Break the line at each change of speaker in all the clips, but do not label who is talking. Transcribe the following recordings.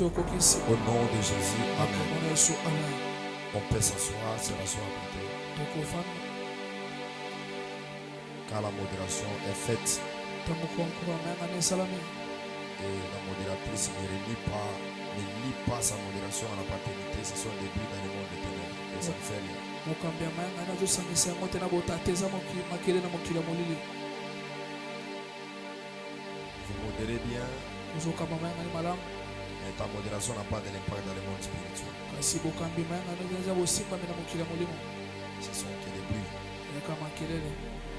nom de Jésus, amen. On peut s'asseoir, c'est l'asseoir plutôt. Car la modération est faite. Et la modératrice ne lit pas sa modération à la paternité. Ce sont des buts dans le monde des ténèbres. Et ça me fait rire. Vous modérez bien. Mais ta modération n'a pas de l'impact dans le monde spirituel. Ce sont que des bruits.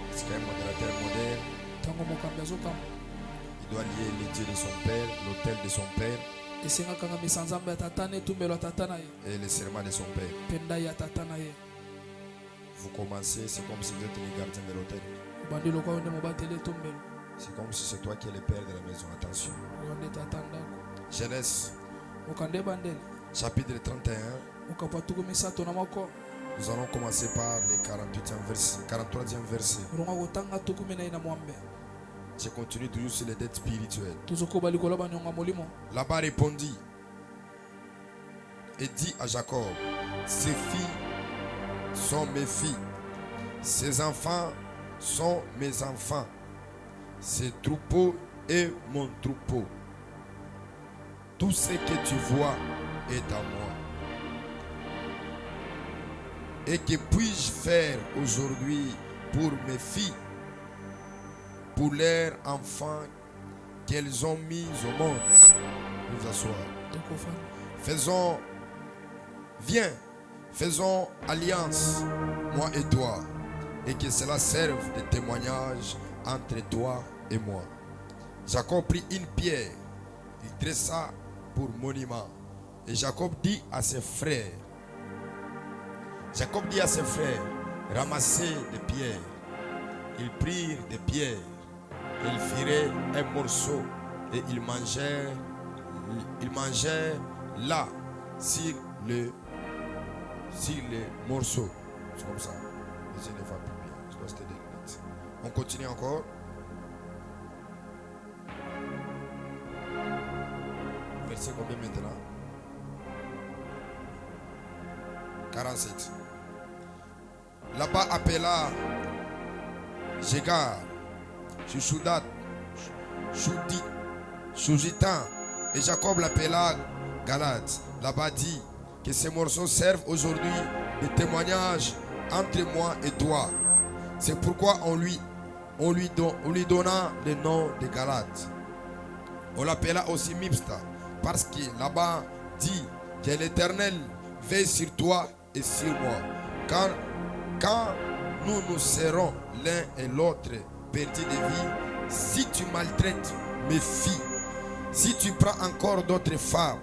Parce qu'un modérateur moderne, il doit lier les dieux de son père, l'autel de son père et le serment de son père. Vous commencez, c'est comme si vous êtes le gardien de l'autel. C'est comme si c'est toi qui es le père de la maison. Attention. Genèse chapitre 31. Nous allons commencer par le 43e verset. Je continue toujours sur les dettes spirituelles. Là-bas répondit et dit à Jacob: ses filles sont mes filles, ses enfants sont mes enfants, ses troupeaux est mon troupeau. Tout ce que tu vois est à moi. Et que puis-je faire aujourd'hui pour mes filles, pour leurs enfants qu'elles ont mis au monde? Nous asseoir. Faisons alliance, moi et toi, et que cela serve de témoignage entre toi et moi. Jacob prit une pierre, il dressa pour monument. Et Jacob dit à ses frères, ramassez des pierres. Ils prirent des pierres, ils firent un morceau et ils mangèrent là sur le morceau. C'est comme ça. Je ne vois plus bien. Je dois se tenir. On continue encore. Verset combien maintenant? 47. Là-bas appela Jégar, Shoujitan, et Jacob l'appela Galad. Là-bas dit que ces morceaux servent aujourd'hui de témoignage entre moi et toi. C'est pourquoi on lui donna le nom de Galad. On l'appela aussi Mipsta, parce que là-bas dit que l'Éternel veille sur toi et sur moi. Quand nous serons l'un et l'autre perdus de vie, si tu maltraites mes filles, si tu prends encore d'autres femmes,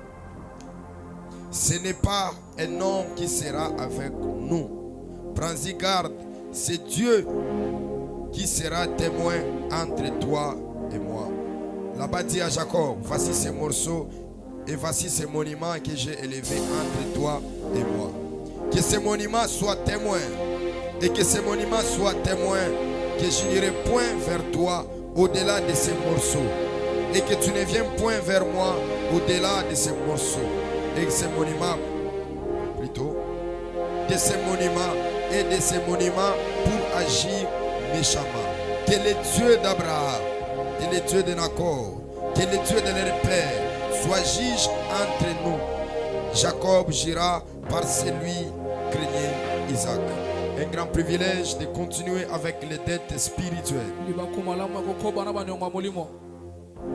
ce n'est pas un homme qui sera avec nous. Prends-y garde, c'est Dieu qui sera témoin entre toi et moi. Là-bas dit à Jacob: voici ces morceaux et voici ces monuments que j'ai élevés entre toi et moi. Que ces monuments soient témoins, et que ces monuments soient témoins que je n'irai point vers toi au-delà de ces morceaux, et que tu ne viens point vers moi au-delà de ces morceaux, et que ces monuments, plutôt, de ces monuments et de ces monuments pour agir méchamment. Que le Dieu d'Abraham, que le Dieu de Nacor, que le Dieu de leur père soit juge entre nous. Jacob gira par celui craignait Isaac. Un grand privilège de continuer avec les dettes spirituelles.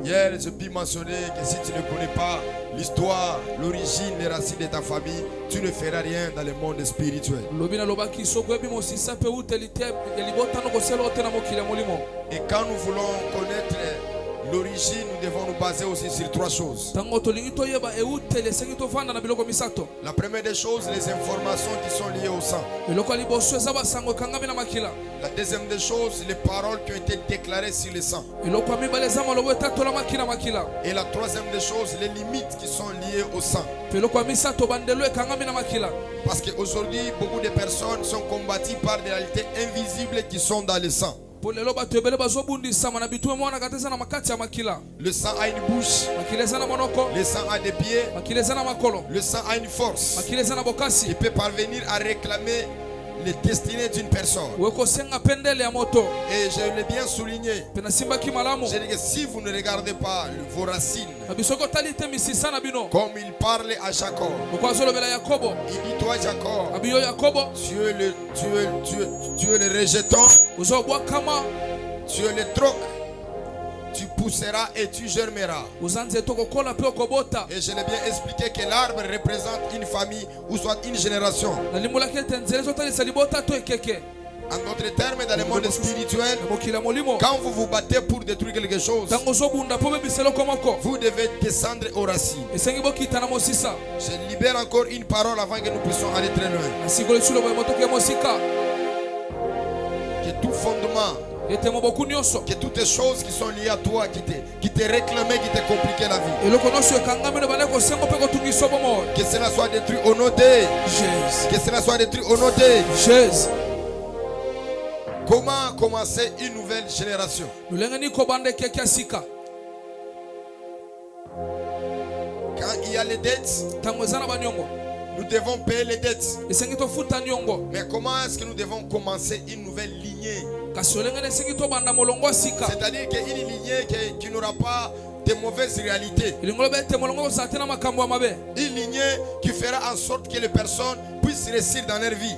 Hier, je puis mentionner que si tu ne connais pas l'histoire, l'origine, les racines de ta famille, tu ne feras rien dans le monde spirituel. Et quand nous voulons connaître l'origine, nous devons nous baser aussi sur trois choses. La première des choses, les informations qui sont liées au sang. La deuxième des choses, les paroles qui ont été déclarées sur le sang. Et la troisième des choses, les limites qui sont liées au sang. Parce qu'aujourd'hui, beaucoup de personnes sont combattues par des réalités invisibles qui sont dans le sang. Le sang a une bouche. Le sang a des pieds. Le sang a une force. Il peut parvenir à réclamer les destinées d'une personne. Et je l'ai bien souligné. J'ai dit que si vous ne regardez pas vos racines, comme il parlait à Jacob, il dit toi Jacob, tu es le rejeton, tu es le troc. Tu pousseras et tu germeras. Et je l'ai bien expliqué que l'arbre représente une famille ou soit une génération. En d'autres termes, dans le monde spirituel, quand vous vous battez pour détruire quelque chose, vous devez descendre aux racines. Je libère encore une parole avant que nous puissions aller très loin. Que tout fondement, que toutes les choses qui sont liées à toi, qui te réclamaient, qui te compliquaient la vie, que cela soit détruit au nom de Jésus. Que cela soit détruit au nom de Jésus. Comment commencer une nouvelle génération? Quand il y a les dettes, nous devons payer les dettes. Mais comment est-ce que nous devons commencer une nouvelle lignée? C'est-à-dire qu'une lignée qui n'aura pas de mauvaises réalités. Une lignée qui fera en sorte que les personnes puissent réussir dans leur vie.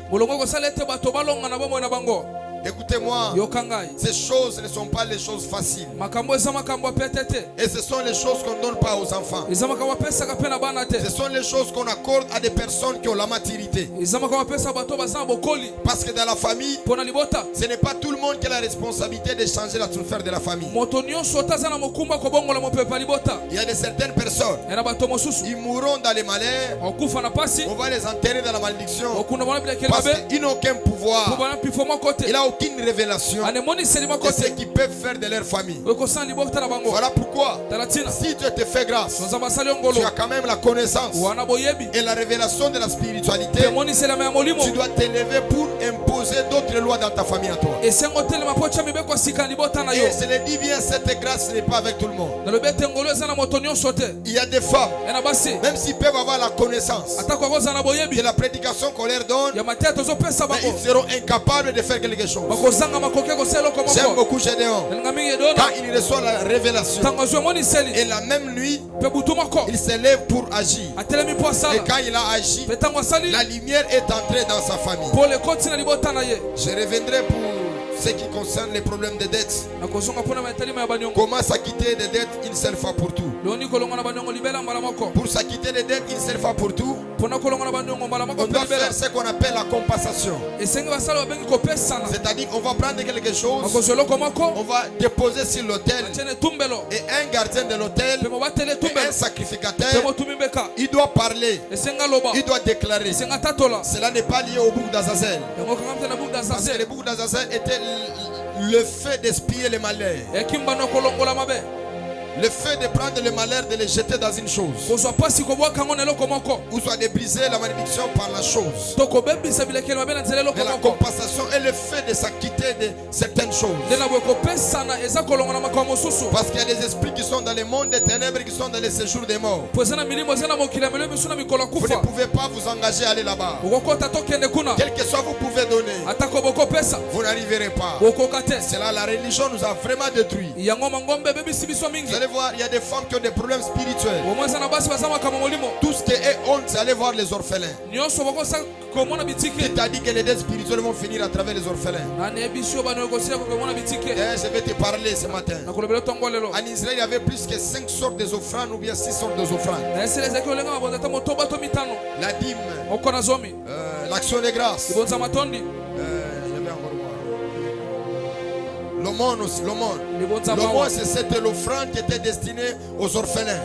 Écoutez-moi, ces choses ne sont pas les choses faciles. Et ce sont les choses qu'on ne donne pas aux enfants. Ce sont les choses qu'on accorde à des personnes qui ont la maturité. Parce que dans la famille, ce n'est pas tout le monde qui a la responsabilité de changer l'atmosphère de la famille. Il y a de certaines personnes, ils mourront dans les malheurs. On va les enterrer dans la malédiction. Parce qu'ils n'ont aucun pouvoir. Il n'a aucune révélation de ce qu'ils peuvent faire de leur famille. Voilà pourquoi, si Dieu te fait grâce, tu as quand même la connaissance et la révélation de la spiritualité. Tu dois t'élever pour imposer d'autres lois dans ta famille à toi. Et je le dis bien, cette grâce n'est pas avec tout le monde. Il y a des femmes, même s'ils peuvent avoir la connaissance de la prédication qu'on leur donne, mais ils seront incapables de faire quelque chose. J'aime beaucoup Gédéon. Quand il reçoit la révélation, et la même nuit, il se lève pour agir. Et quand il a agi, la lumière est entrée dans sa famille. Je reviendrai pour ce qui concerne les problèmes de dettes. Comment s'acquitter des dettes une seule fois pour tout? Pour s'acquitter des dettes une seule fois pour tout, on doit faire ce qu'on appelle la compensation. C'est-à-dire on va prendre quelque chose, on va déposer sur l'autel, et un gardien de l'autel et un sacrificateur, il doit parler, il doit déclarer. Cela n'est pas lié au bouc d'Azazel, parce que le bouc d'Azazel était le fait d'espier les malheurs. Le fait de prendre le malheur, de les jeter dans une chose, ou soit de briser la malédiction par la chose. Mais la compensation est le fait de s'acquitter de certaines choses. Parce qu'il y a des esprits qui sont dans le monde des ténèbres, qui sont dans les séjours des morts. Vous ne pouvez pas vous engager à aller là-bas. Quel que soit vous pouvez donner, vous n'arriverez pas. C'est là la religion nous a vraiment détruits. Vous allez voir, il y a des femmes qui ont des problèmes spirituels. Tout ce qui est honte, c'est aller voir les orphelins. Qui t'a dit que les dettes spirituelles vont finir à travers les orphelins? Je vais te parler ce matin. En Israël, il y avait plus que 5 sortes d'offrandes ou bien 6 sortes d'offrandes. La dîme, l'action de grâce. L'aumône aussi, l'aumône. L'aumône, c'était l'offrande qui était destinée aux orphelins.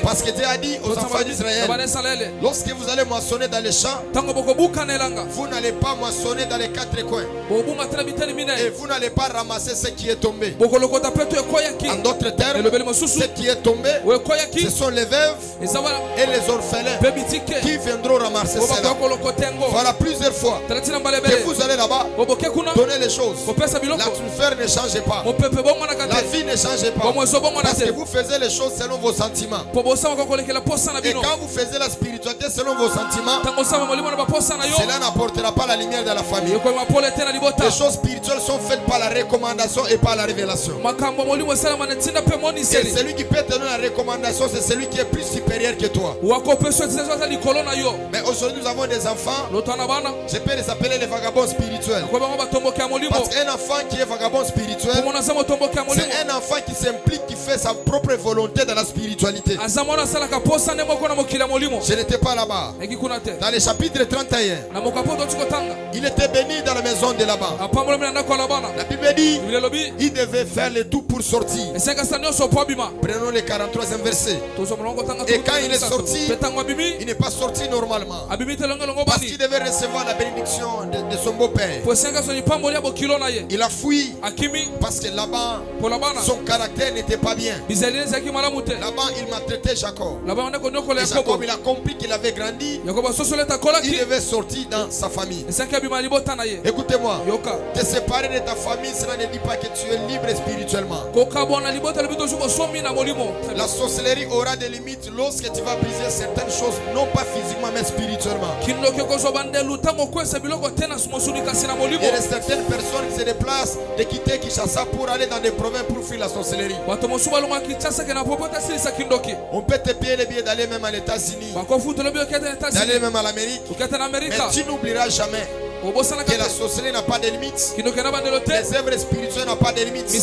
Parce que Dieu a dit aux enfants d'Israël, lorsque vous allez moissonner dans les champs, vous n'allez pas moissonner dans les 4 coins. Et vous n'allez pas ramasser ce qui est tombé. En d'autres termes, ce qui est tombé, ce sont les veuves et les orphelins qui viendront ramasser cela. Voilà plusieurs fois que vous allez là-bas, donner les choses. L'atmosphère ne change pas. La vie ne change pas. Parce que vous faisiez les choses selon vos sentiments. Et quand vous faisiez la spiritualité selon vos sentiments, cela n'apportera pas la lumière dans la famille. Les choses spirituelles sont faites par la recommandation et par la révélation. Et celui qui peut te donner la recommandation, c'est celui qui est plus supérieur que toi. Mais aujourd'hui, nous avons des enfants. Je peux les appeler les vagabonds spirituels. Parce qu'un enfant qui est vagabond spirituel, c'est un enfant qui s'implique, qui fait sa propre volonté dans la spiritualité. Je n'étais pas là-bas. Dans le chapitre 31, il était béni dans la maison de Laban. La Bible dit il devait faire le tout pour sortir. Prenons le 43e verset. Et quand il est sorti, il n'est pas sorti normalement. Parce qu'il devait recevoir la bénédiction de son beau-père. Il a fui parce que Laban, son caractère n'était pas bien. Laban, il maltraitait Jacob. Et Jacob, il a compris qu'il avait grandi. Il devait sortir dans sa famille. Écoutez-moi, te séparer de ta famille, cela ne dit pas que tu es libre spirituellement. La sorcellerie aura des limites lorsque tu vas briser certaines choses, non pas physiquement mais spirituellement. Il y a certaines personnes qui se déplacent de quitter Kinshasa pour aller dans des provinces pour fuir la sorcellerie. On peut te payer les billets d'aller même à l'États-Unis, d'aller même à l'Amérique, mais tu n'oublieras jamais que la sorcellerie n'a pas de limites. Les œuvres spirituelles n'ont pas de limites. Ce que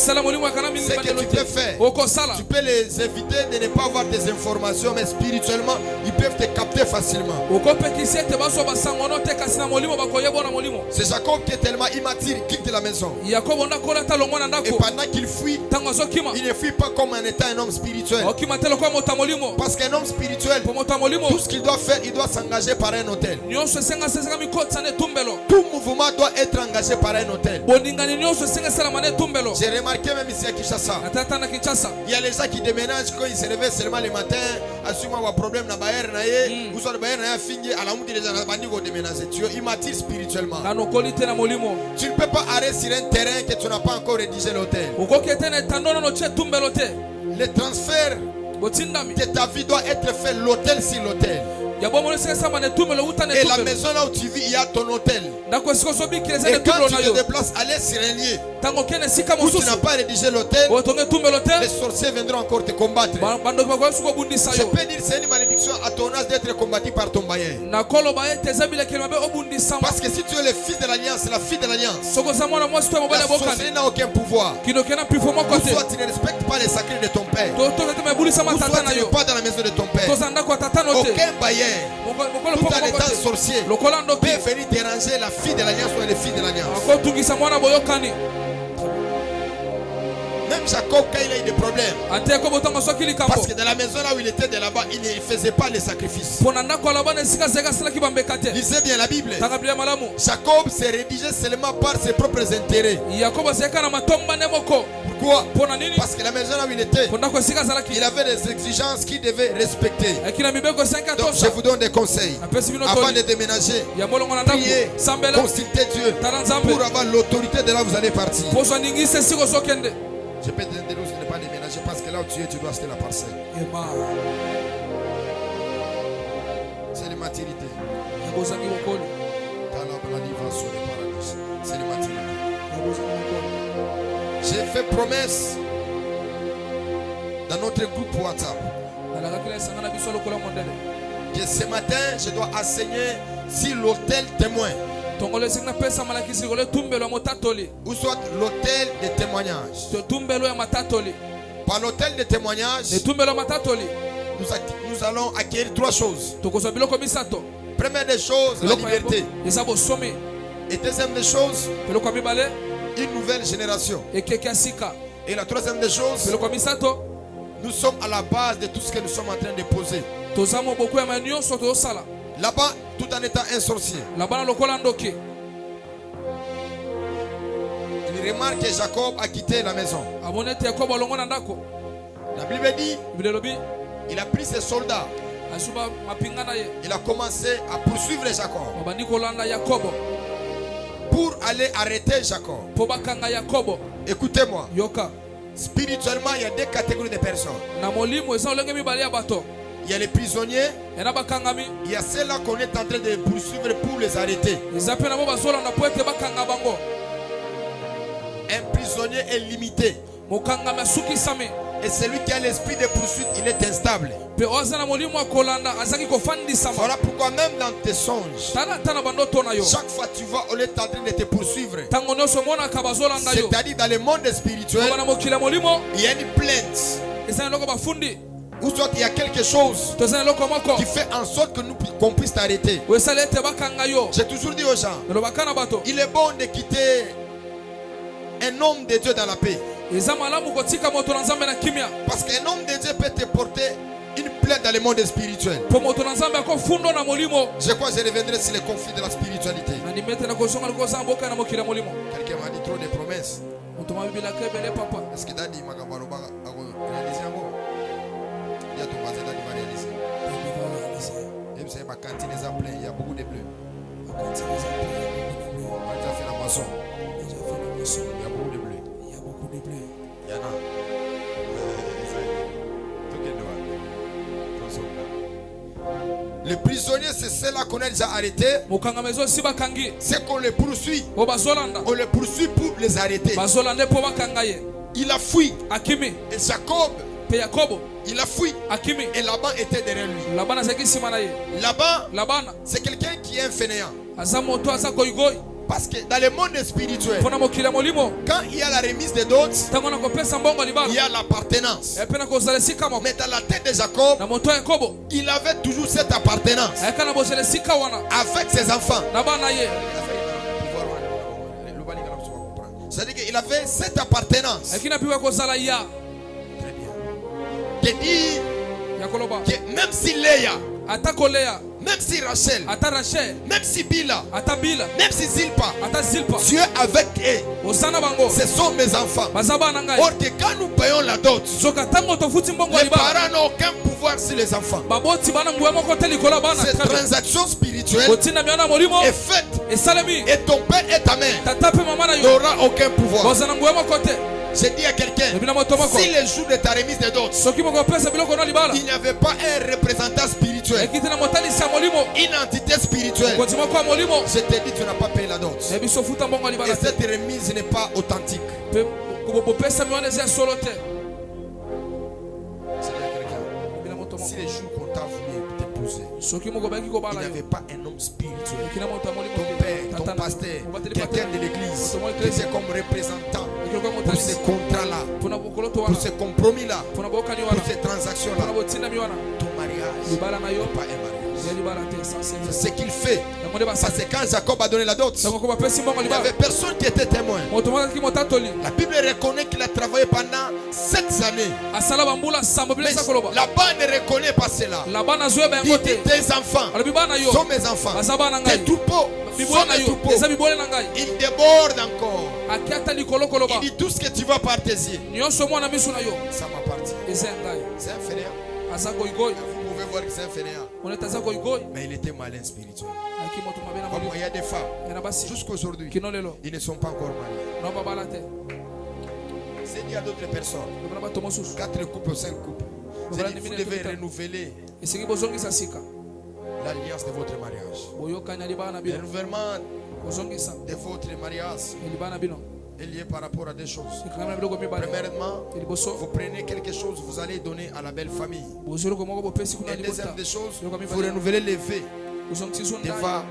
tu peux faire, tu peux les éviter de ne pas avoir des informations, mais spirituellement, ils peuvent te capter facilement. C'est Jacob qui est tellement immature, il quitte la maison. Et pendant qu'il fuit, il ne fuit pas comme en étant un homme spirituel. Parce qu'un homme spirituel, tout ce qu'il doit faire, il doit s'engager par un hôtel. Tout mouvement doit être engagé par un hôtel. J'ai remarqué même ici à Kinshasa, il y a les gens qui déménagent quand ils se réveillent seulement le matin. Assumez un problème na bayer na ye, ou soit le bayer na ya fini à la moitié des gens bandi go déménager. Tu es immature spirituellement. Tu ne peux pas arrêter sur un terrain que tu n'as pas encore rédigé l'hôtel. Le transfert de ta vie doit être fait l'hôtel sur l'hôtel. Et la maison là où tu vis, il y a ton hôtel. Et quand tu te déplaces, aller sur un lieu où tu n'as pas rédigé l'hôtel, les sorciers viendront encore te combattre. Je peux dire c'est une malédiction à ton âge d'être combattu par ton bailleur. Parce que si tu es le fils de l'alliance, la fille de l'alliance, la sorcellerie n'a aucun pouvoir. Ou soit tu ne respectes pas les sacrés de ton père, ou soit tu n'es pas dans la maison de ton père. Aucun bailleur, tout en étant sorcier, peut venir déranger la fille de l'alliance ou les filles de l'alliance. Même Jacob, quand il a eu des problèmes, parce que dans la maison là où il était de là-bas, il ne faisait pas les sacrifices. Lisez bien la Bible. Jacob s'est rédigé seulement par ses propres intérêts. Pourquoi? Parce que la maison là où il était, il avait des exigences qu'il devait respecter. Donc je vous donne des conseils. Avant de déménager, priez, consultez Dieu pour avoir l'autorité de là où vous allez partir. Je peux te dire de ne pas déménager parce que là où tu es, tu dois acheter la parcelle. C'est l'immaturité. C'est l'immaturité. J'ai fait promesse dans notre groupe WhatsApp que ce matin, je dois enseigner sur l'autel témoin. Ou soit l'autel de témoignage. Par l'autel de témoignage, nous allons acquérir trois choses. Première des choses, la liberté. Et deuxième des choses, une nouvelle génération. Et la troisième des choses, nous sommes à la base de tout ce que nous sommes en train de poser. Là-bas, tout en étant un sorcier, il remarque que Jacob a quitté la maison. La Bible dit, il a pris ses soldats. Il a commencé à poursuivre Jacob. pour aller arrêter Jacob. Écoutez-moi. Spirituellement, il y a deux catégories de personnes. Il y a les prisonniers. Il y a ceux-là qu'on est en train de poursuivre pour les arrêter. Un prisonnier est limité. Et celui qui a l'esprit de poursuite, il est instable. Voilà pourquoi même dans tes songes, chaque fois tu vois, on est en train de te poursuivre. C'est-à-dire dans le monde spirituel, il y a une plainte. Ou soit il y a quelque chose qui fait en sorte qu'on puisse t'arrêter. J'ai toujours dit aux gens, il est bon de quitter un homme de Dieu dans la paix. Parce qu'un homme de Dieu peut te porter une plainte dans le monde spirituel. Je crois que je reviendrai sur les conflits de la spiritualité. Quelqu'un m'a dit trop de promesses. Est-ce que Daddy m'a réalisé un mot? Il y a ton voisin Daddy va réaliser. Même si ma cantine est pleine, il y a beaucoup de bleus. On a déjà fait la maçon. Il y a beaucoup de bleus. Il y en a. Les prisonniers, c'est ceux-là qu'on a déjà arrêtés. C'est qu'on les poursuit. On les poursuit pour les arrêter. Il a fui. Et Jacob, il a fui. Et Laban était derrière lui. Laban, c'est quelqu'un qui est un fainéant. Parce que dans le monde spirituel, quand il y a la remise des dots, il y a l'appartenance. Mais dans la tête de Jacob, il avait toujours cette appartenance avec ses enfants. C'est-à-dire qu'il avait cette appartenance. Très bien. De dire que même si Léa, même si Rachel, même si Bila, même si Zilpa, Dieu avec eux, ce sont mes enfants. Or que quand nous payons la dot, les parents n'ont aucun pouvoir sur les enfants. Cette transaction spirituelle est faite et ton père et ta mère n'aura aucun pouvoir. J'ai dit à quelqu'un, si le jour de ta remise de dot, il n'y avait pas un représentant spirituel, une entité spirituelle, je te dis, tu n'as pas payé la dot. Et cette remise n'est pas authentique. Si les jours qu'on t'a voulu t'épouser, il n'y avait pas un homme spirituel, ton père, ton pasteur, quelqu'un de l'église, qui était comme représentant pour ces contrats-là, pour ces compromis-là, pour ces transactions-là, ton mariage n'est pas un mariage. C'est ce qu'il fait. Parce que quand Jacob a donné la dot, il n'y avait personne qui était témoin. La Bible reconnaît qu'il a travaillé pendant 7 années. Mais Laban ne reconnaît pas cela. Il dit, tes enfants sont mes enfants. Tes troupeaux sont mes troupeaux. Il déborde encore. Il dit, tout ce que tu vas par tes yeux, ça m'appartient. C'est un fainéant. Vous pouvez voir que c'est un fainéant. Mais il était malin spirituel. Comme il y a des femmes, jusqu'aujourd'hui, ils ne sont pas encore mariés. C'est dit à d'autres personnes, 4 couples ou 5 couples. C'est dit, vous devez renouveler l'alliance de votre mariage. Le renouvellement de votre mariage est lié par rapport à des choses. Premièrement, vous prenez quelque chose, vous allez donner à la belle famille. Et deuxième des choses, vous renouvelez les vœux devant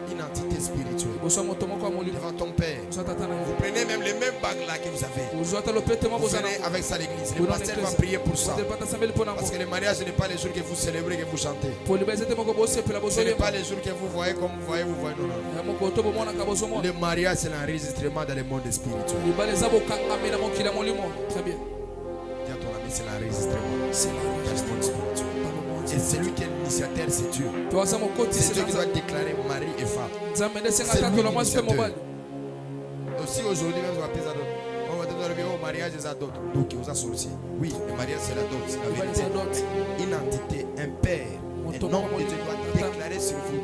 une entité spirituelle, devant ton père. Vous prenez même les mêmes bagues là que vous avez. Vous venez avec ça à l'église. Le pasteur va prier pour ça. Parce que le mariage n'est pas les jours que vous célébrez, que vous chantez. Ce n'est pas les jours que vous voyez comme vous voyez. Non. Le mariage, c'est l'enregistrement dans le monde spirituel. Dis à ton ami, c'est l'enregistrement dans le monde spirituel. Et celui qui est l'initiateur, c'est Dieu. C'est Dieu qui doit déclarer mari et femme. C'est lui l'initiateur. Aussi aujourd'hui, même on va appeler ça d'autres. On va te dire au mariage des adultes. Donc, vous avez sorti. Oui, le mariage c'est la dot. C'est la vérité. Une entité, un père, un homme de Dieu doit déclarer sur vous.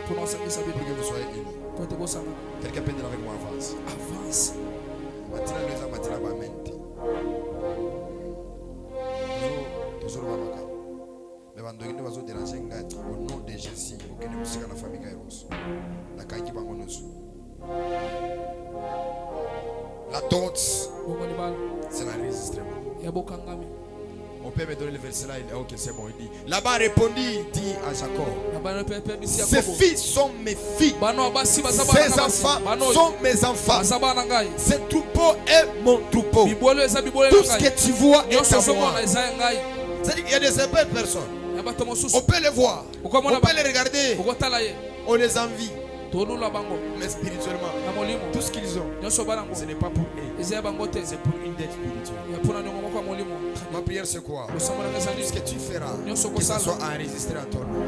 Pour que vous soyez unis. Quelqu'un peut dire avec moi, avance.
Avance.
Matina leza matina ba mente. Toujours babaka. Mais bandoki ne bazo déranger ngati au nom de Jésus. Aucune musique à la famille Kairos. La kaiki bango nosu. La dot, c'est l'enregistrement. Mon père me donne le verset là, il dit ok c'est bon, il dit. Là-bas répondit, dit à Jacob, ces filles sont mes filles, ces enfants sont mes enfants, ce troupeau est mon troupeau, tout ce que tu vois est à moi. C'est-à-dire qu'il y a des simples personnes, on peut les voir, on peut les regarder, on les envie. Mais spirituellement, tout ce qu'ils ont, ce n'est pas pour eux, c'est pour une dette spirituelle. Ma prière c'est quoi? Tout ce que tu feras, que ça soit enregistré en ton nom.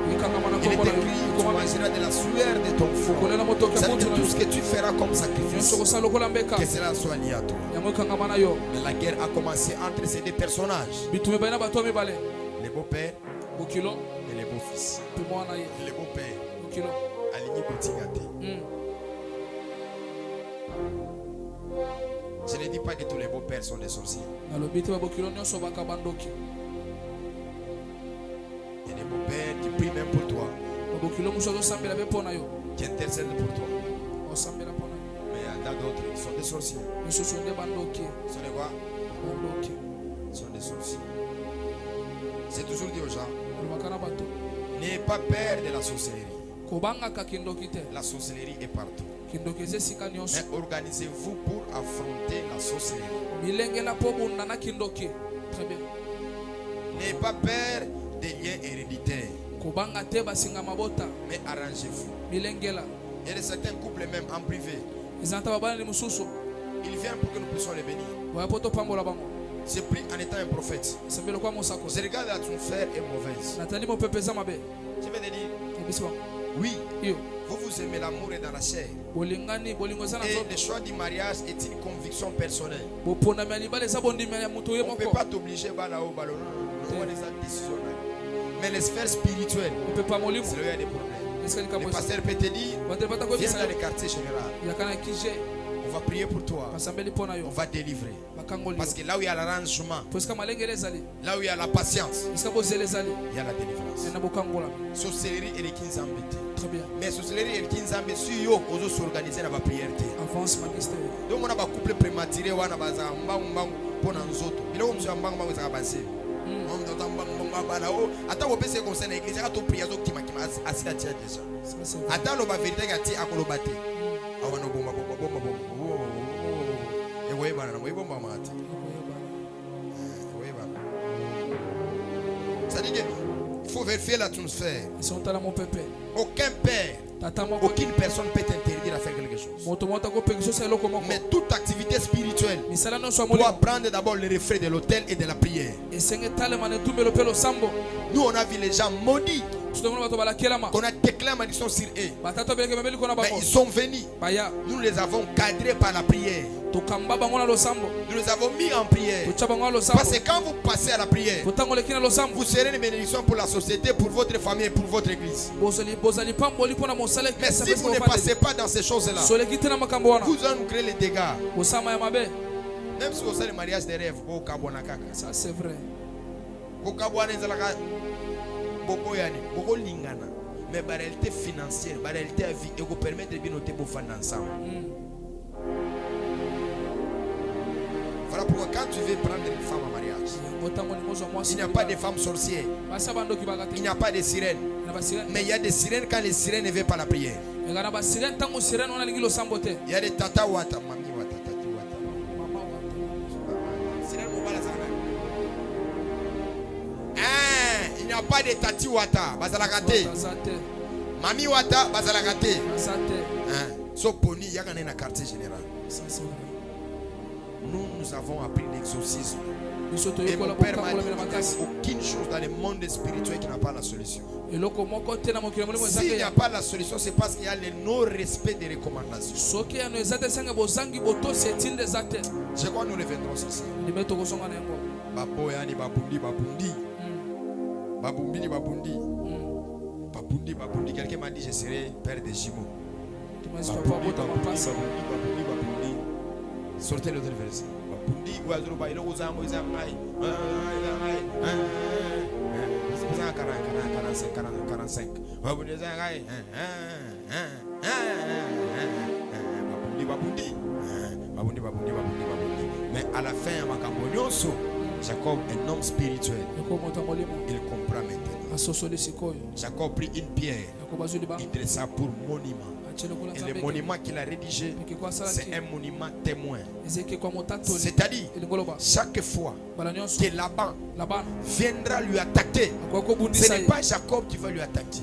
Il est écrit, tu mangeras de la sueur de ton front. C'est-à-dire tout ce que tu feras comme sacrifice, que cela soit lié à toi. Mais la guerre a commencé entre ces deux personnages, les beaux-pères et les beaux-fils. Les beaux-pères aligné Botigate. Je ne dis pas que tous les beaux-pères sont des sorciers. Il y a des beaux-pères qui prient même pour toi, qui intercèdent pour toi. Mais il y en a d'autres qui sont des sorciers. Ce sont des quoi? Ce sont des sorciers. C'est toujours dit aux gens, n'ayez pas peur de la sorcellerie. La sorcellerie est partout. Mais organisez-vous pour affronter la sorcellerie. N'ayez pas peur des liens héréditaires. Mais arrangez-vous. Il y a de certains couples même en privé. Ils viennent pour que nous puissions les bénir. C'est pris en étant un prophète. Je regarde à ton frère est mauvaise. Je vais te dire, oui, vous vous aimez l'amour est dans la chair. Et le choix du mariage est une conviction personnelle. On ne peut pas t'obliger à mais les sphères spirituelles, c'est là où il y a des problèmes. Le pasteur peut te dire, viens dans le quartier général. On va prier pour toi. On va délivrer. Parce que là où il y a l'arrangement, là où il y a la patience, il y a la délivrance. Sorcellerie et les 15 embêtés. Mais sorcellerie et les 15 embêtés, si yo, on doit s'organiser dans la prière. Donc on a un couple prématuré, on a un pour nous autres. Il y a un couple attends, on peut se concerner l'église. Il y a un prière qui m'a assis à déjà. Attends, on va vérifier qu'il y a un colobaté. C'est-à-dire qu'il faut vérifier l'atmosphère. Aucun père, aucune personne peut t'interdire à faire quelque chose. Mais toute activité spirituelle doit prendre d'abord le reflet de l'autel et de la prière. Nous on a vu les gens maudits. On a déclaré malédiction sur eux. Mais ils sont venus. Nous les avons cadrés par la prière. Nous les avons mis en prière. Parce que quand vous passez à la prière, vous serez une bénédiction pour la société, pour votre famille et pour votre église. Mais si vous ne passez pas dans ces choses-là, vous allez créer les dégâts. Même si vous avez le mariage des rêves, ça c'est vrai. Mais la réalité financière, la réalité à vie, et vous permettre de bien noter pour faire ensemble. Voilà pourquoi quand tu veux prendre une femme en mariage, il n'y a pas de femme sorcière, il n'y a pas de sirène. Mais il y a des sirènes quand les sirènes ne veulent pas la prière. Il y a des tata wata, mami wata, tati wata. Il n'y a pas de tati wata, bazalakate. Mami wata, bazalakate. So poni, il y a un quartier général. Nous avons appris l'exorcisme. Et mon père m'a dit aucune chose dans le monde spirituel qui n'a pas la solution. S'il n'y a pas la solution, c'est parce qu'il y a le non-respect des recommandations. Je crois que nous reviendrons sur ça. Baboyani, babundi, babundi. Babundi, babundi. Babundi, babundi. Quelqu'un m'a dit je serai père des jumeaux. Sortez l'autre verset. Mais à la fin, Jacob, un homme spirituel, il comprend maintenant. Jacob prit une pierre, il dressa pour monument. Et le monument qu'il a rédigé, c'est un monument témoin. C'est-à-dire, chaque fois que Laban viendra lui attaquer, ce n'est pas Jacob qui va lui attaquer,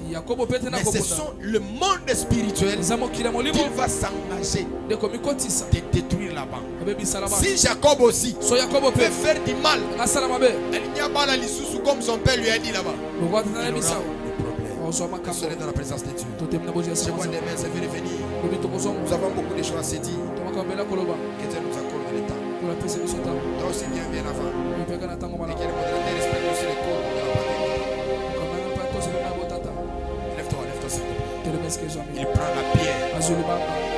mais ce sont le monde spirituel qui va s'engager de détruire Laban. Si Jacob aussi peut faire du mal, il n'y a pas la lissou comme son père lui a dit là-bas. Nous sommes dans la présence de Dieu. Je vois des mains se faire venir. Nous avons beaucoup de choses à se dire. Que Dieu nous accorde le temps. Toi aussi viens avant. Et que le modérateur respecte aussi les corps de la paternité. Lève-toi s'il te plaît. Il prend la pierre.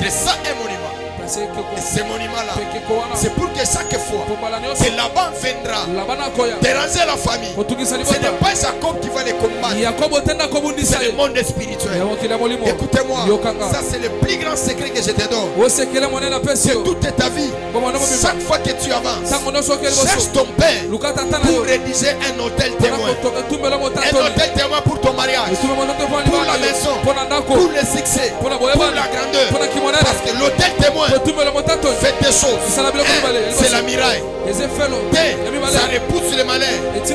De ça un monument. Et ce monument-là, c'est pour que chaque fois que Laban viendra déranger la famille, ce n'est pas Jacob qui va les combattre, c'est le monde spirituel. Écoutez-moi, ça c'est le plus grand secret que je te donne. C'est toute ta vie. Chaque fois que tu avances, cherche ton père pour rédiger un hôtel témoin. Un hôtel témoin pour ton mariage, pour la maison, pour le succès, pour la grandeur. Parce que l'hôtel témoin fait des choses. C'est la miraille. Ça repousse le malheur. Ce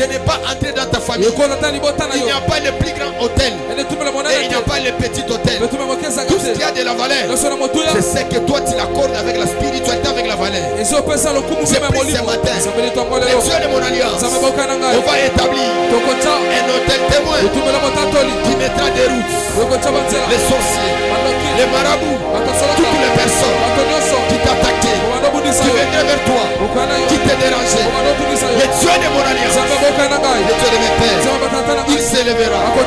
n'est pas entrer dans ta famille. Il n'y a pas le plus grand hôtel et il n'y a pas le petit hôtel. Tout ce qui a de la valeur, c'est ce que toi tu l'accordes avec la spiritualité, avec la valeur. J'ai pris ce matin les yeux de mon alliance. On va établir un hôtel témoin qui mettra des routes, les sorciers, les marabouts, toutes les personnes qui t'attaquaient, qui venaient vers toi, qui te dérangeaient. Le Dieu de mon alliance, le Dieu de mes pères, il s'élèvera, il ne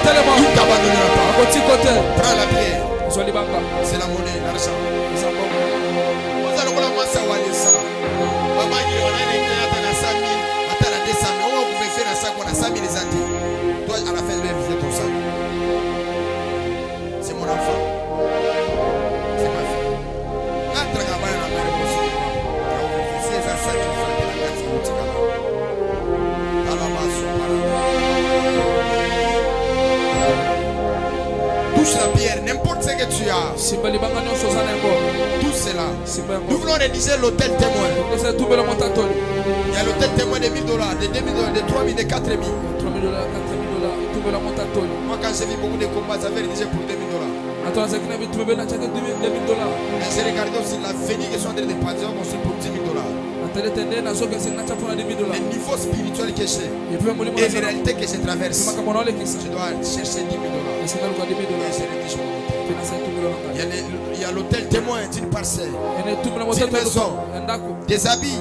t'abandonnera pas. Prends la pierre, c'est la monnaie, l'argent. Vous allez voir ça, maman, il y a un 100 000, attends, 200 000. On va vous faire ça, on a 100 000 les années. Toi, à la fin, je vais viser ton sac. C'est mon enfant. C'est ma fille. Touche la pierre, n'importe ce que tu as. Tout cela. Nous voulons rédiger l'hôtel témoin. Il y a l'hôtel témoin de $1000, de $2000, de $3000, de $4000. Moi, quand j'ai vu beaucoup de combats, j'avais rédigé pour $2000. Mais j'ai regardé aussi l'avenir qu'ils sont en train de passer aussi pour $10 000. Le niveau spirituel que j'ai et les réalités que je traverse, je dois chercher $10 000. Et je rédige mon hôtel. Il y a l'hôtel témoin d'une parcelle, d'une maison, des habits,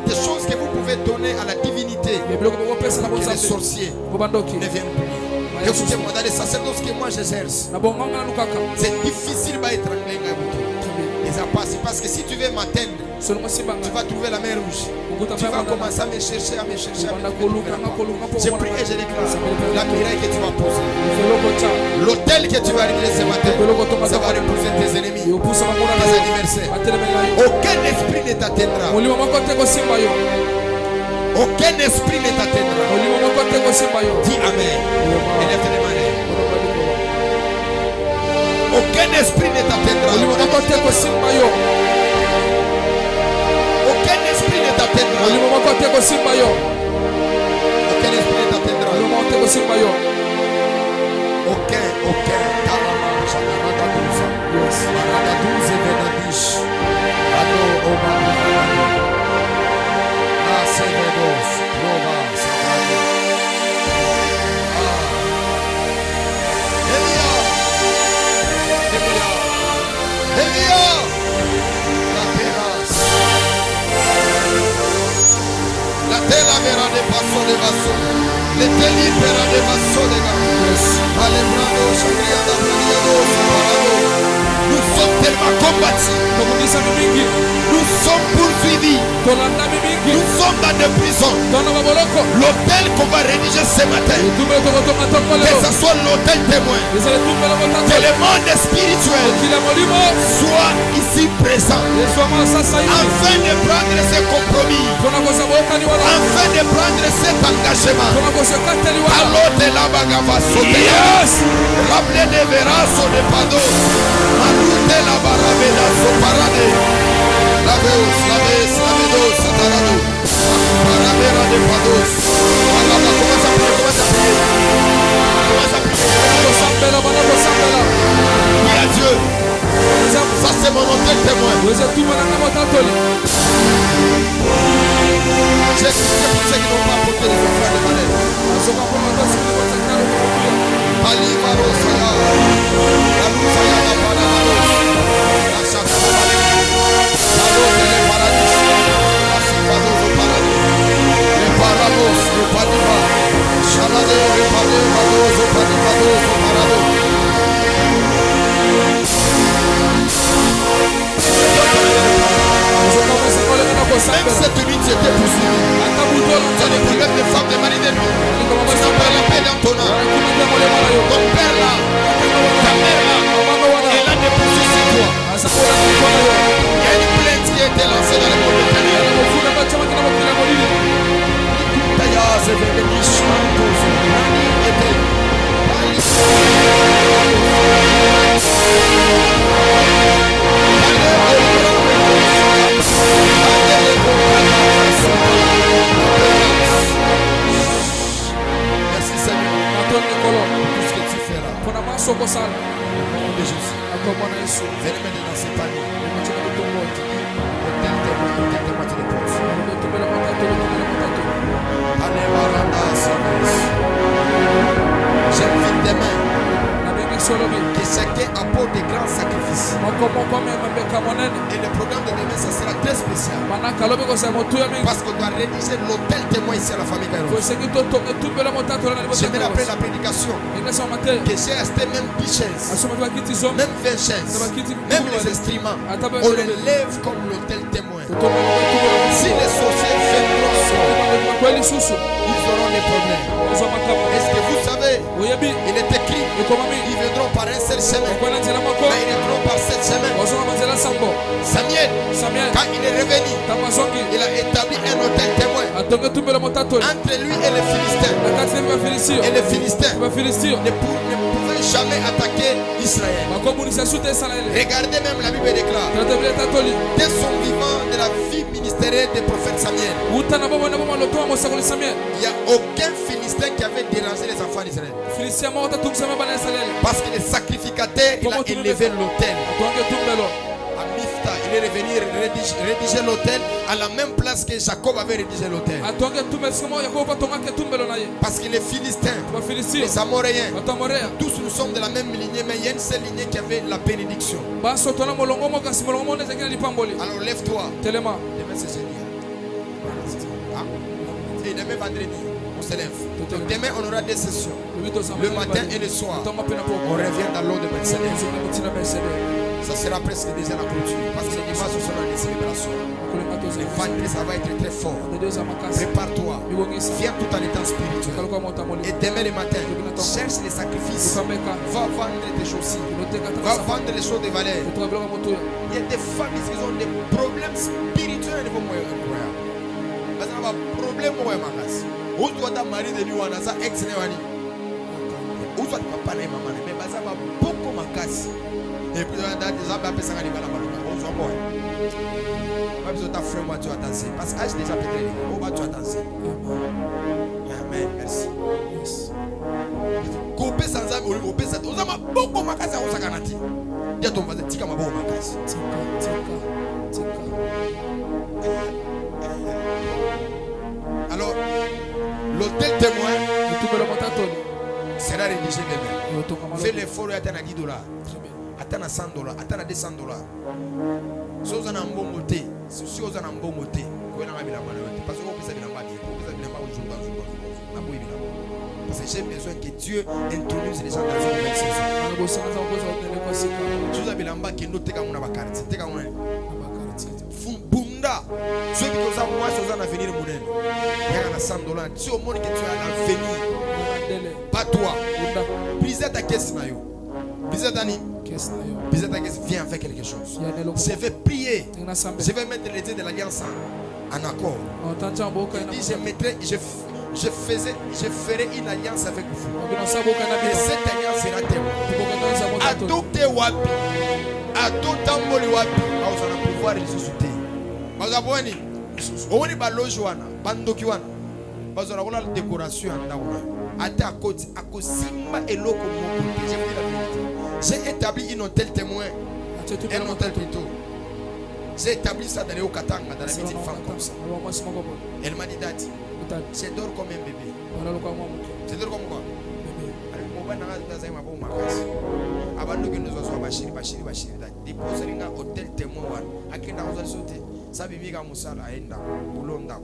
des choses que vous pouvez donner à la divinité pour que les sorciers ne viennent plus. Écoutez-moi, dans les sacerdoces que moi j'exerce, c'est difficile d'étrangler un bouton. Parce que si tu veux m'atteindre, tu vas trouver la mer rouge. Tu vas commencer à me chercher, à me chercher. J'ai prié et je déclare la miraille que tu vas poser. L'hôtel que tu vas réaliser ce matin, ça va repousser tes ennemis, tes adversaires. Aucun esprit ne t'atteindra. Aucun esprit ne t'atteindra. Dis Amen. Élève tes mains. Aucun esprit ne t'atteindra. Aucun esprit ne t'atteindra. Aucun esprit ne t'atteindra. Aucun. Nous combattus. Nous sommes poursuivis. Nous sommes dans des prisons. L'hôtel qu'on va rédiger ce matin, que ce soit l'hôtel témoin, que le monde spirituel soit ici présent, afin de prendre ce compromis, afin de prendre cet engagement. Alors de la bague va sauter. Rappelez des verras de pado. Malute la baraveda soparade. Laveus, satarado. Paravera de pados. Allah, commence à prier, commence à prier. Oui à Dieu. Ça c'est mon hôtel témoin. J'ai expliqué pour ceux qui n'ont pas apporté les offrandes de malheur. Ali Marosaya, la Lusaya, la Paradalos, la Chapelle de la Rote de Paradis, la Sipados au Paradis, les Paramos, le Padiva, Chalade, le Padivados au Padivados au Parados. Même cette nuit, tu étais poursuivi. Tu as des problèmes de femmes, de mari, de nuit. Tu n'as pas la paix dans ton âme. Ton père là, ta mère là, elle a des poursuites sur toi. Il y a une plainte qui a été lancée dans le monde de ta merci Seigneur pour tout ce que tu feras. Au nom de Jésus. Venez maintenant dans cette année. J'invite demain que chacun apporte des grands sacrifices. Et le programme de demain, ça sera très spécial. Parce qu'on doit rédiger l'hôtel témoin ici à la famille Kairos. J'aimerais après la prédication que j'ai acheté même 10 chaises, même 20 chaises, même les instruments. On les lève comme l'hôtel témoin. Si les sorciers viendront, ils auront des problèmes. Est-ce que vous savez, il est écrit, ils viendront par un seul chemin, mais ils viendront par 7 chemins. Samuel, quand il est revenu, il a établi un hôtel témoin entre lui et les Philistins. Et les Philistins ne pouvaient jamais attaquer Israël. Regardez même la Bible déclare, dès son vivant de la vie ministérielle des prophètes Samuel, il n'y a aucun Philistin qui avait dérangé les enfants d'Israël. Parce que le sacrificateur, il a élevé l'autel. À Mifta, il est revenu rédiger l'autel à la même place que Jacob avait rédigé l'autel. Parce que les Philistins, les Amoréens, tous nous sommes de la même lignée, mais il y a une seule lignée qui avait la bénédiction. Alors lève-toi. Demain c'est génial. Et demain vendredi, on se lève. Donc demain on aura des sessions. Le matin et le soir. On revient dans l'eau de Mercedes. Ça sera presque déjà la clôture. Parce que les dimanches seront des célébrations. Le vendredi ça va être très fort. Prépare-toi. Viens tout en étant spirituel. Et demain le matin, cherche les sacrifices. Va vendre tes chaussures. Va vendre les choses de valeur. Il y a des familles qui ont des problèmes spirituels. Problème où est ma race? Où doit ta mari de nous en asa ex newani? Où doit papa et maman? Mais baza va beaucoup ma casse. Et puis dans des hommes appellent ça les balabala. On s'en va. Pas besoin de ta frère moi tu as dansé. Parce que j'ai déjà pété. On va tu as dansé. Amen. Merci. Coupé sans âme ou coupé ça. On a beaucoup ma casse à on s'aganati. Dis ton voisin tika ma beaucoup ma casse. Alors, l'hôtel témoin sera rédigé demain. Fais l'effort et attends à $10. Attends à $100. Attends à $200. Si vous avez un bon moté, si vous avez un bon moté, parce que vous avez un parce que j'ai besoin que Dieu introduise les gens dans une nouvelle saison. Si vous avez bilamba kendo teka mona bakarti teka mona bunda ceux qui ont moi sur un avenir monene yaka na $100 si au monde que tu as l'avenir pas toi brisez ta caisse na yo brisez ta ni brisez ta caisse viens faire quelque chose je vais prier je vais mettre les dieux de l'alliance en accord je ferai une alliance avec vous et cette alliance sera témoin adoptez wapi adoptamboli wapi vous allez pouvoir les soutenir bazaboni owoni baloge wana bandoki wana bazona kola décoration anda wana ata akoti akosimba eloko moko j'ai établi une hôtel témoin un hôtel plutôt j'ai établi ça dans les Okatanga dans la petite femme comme ça elle m'a dit dati je dors comme un bébé je dors comme quoi abantu que nous avons bashiri déposer un hôtel témoin wana akenda ko sauter ça bibi ka musala aenda bulonda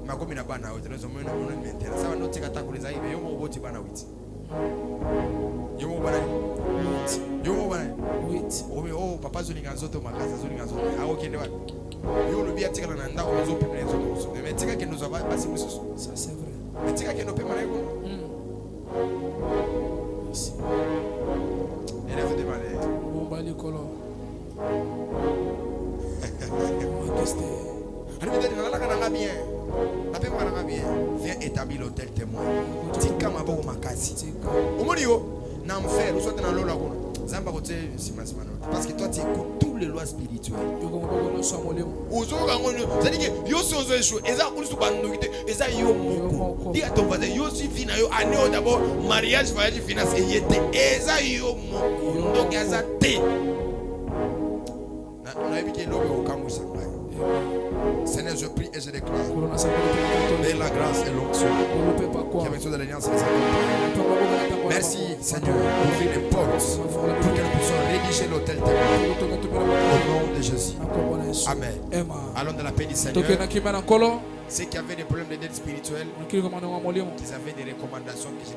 makomi na bana wote nous sommes on maintain ça va noter kata ko les aibe yo mo boti bana witi yo mo bana witi oh papa zolinga zoto makaza zolinga zoto akokende wa yo lo biatika na ndako zo pemele zo mais tika que nous avons passé ça c'est vrai mais tika que nous pemele ko ici élève de malais bon bali kolo viens établir l'hôtel témoin tika maboko makasi omorio na mfer soit dans l'eau là zamba côté parce que toi tu écoutes tous les lois spirituelles c'est-à-dire que yo si ozo échoué eza kulisu bandokite eza yo moko dia ton voisin yo si fina yo année d'abord mariage voyage finance yete eza yo moko donc eza te na éviter l'homme au kamusa. Seigneur, je prie et je déclare de la grâce et l'onction qui avec de l'alliance les accompagne. Merci Seigneur d'ouvrir les portes pour que nous puissions rédiger l'hôtel témoin au nom de Jésus. Amen. Allons de la paix du Seigneur. Ceux qui avaient des problèmes de dette spirituelle, qui avaient des recommandations que j'ai